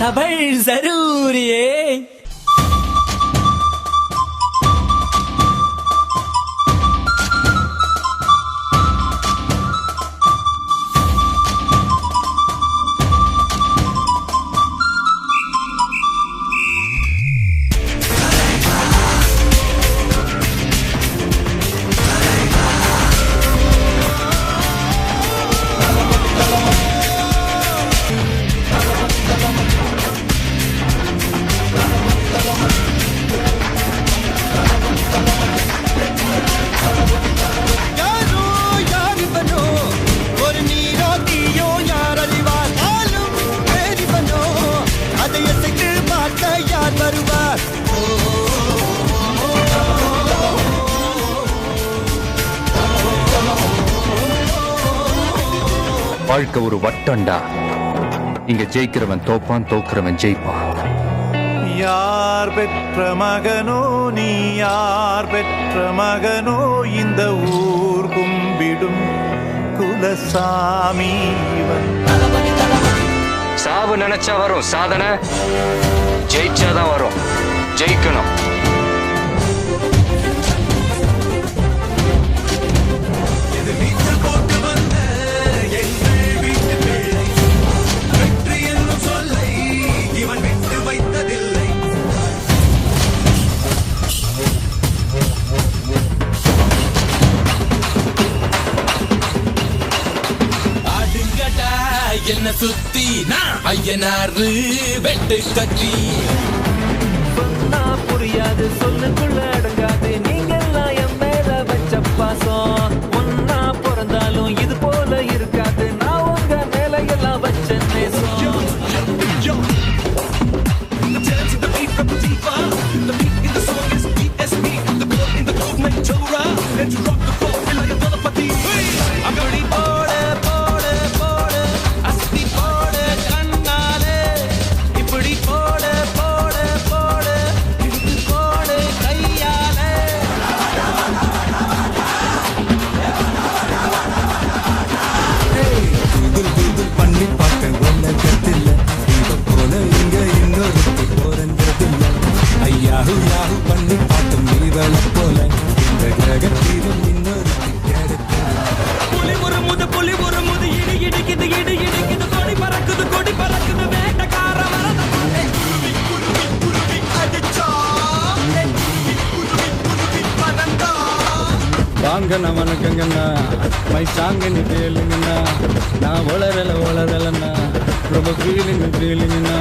सबल जरूर है। வாழ்க்கை ஒரு வட்டண்டா. இங்க ஜெயிக்கிறவன் தோப்பான், தோக்குறவன் ஜெயிப்பான். யார் பெற்ற மகனோ நீ, யார் பெற்ற மகனோ இந்த ஊர் கும்பிடும் குலசாமி. சாவு நினைச்சா வரும், சாதனை ஜெயிச்சாதான் வரும். ஜெயிக்கணும். என்ன சுத்தி நான் ஐயனாரு வெட்டு கத்தி. சொன்னா புரியாது, சொல்லுக்குள்ள அடங்காது, நீங்கெல்லாம் என் மேல வச்ச பாசம். ஒன்னா பிறந்தாலும் இது போல இருக்காது, நான் உங்க மேல எல்லாம் வச்ச நேசம். அப்படி போட போட போட அஸ்தி போட கண்ணாலே, இப்படி போட போட போட இழுத்து போட கையாலே. பண்ணி பார்க்க உலகத்தில் இவ போல இங்க இன்னொரு போறதில்லை. ஐயாஹு யாஹு பண்ணி பார்த்தும் இவளை போல இந்த கிரகத்திலும் இன்னொரு புலி ஒரு முது, புலி ஒரு முது, இடி இடிக்குது, இடி இடிக்குது, கொடி பறக்குது, கொடி பறக்குது, வேட்டக்கார வரத வாங்கண்ணா வணக்கங்கண்ணா, மை சாங்கன்னு கேளுங்கண்ணா. நான் வளரலண்ணா, ரொம்ப ஃபீலிங்கண்ணா.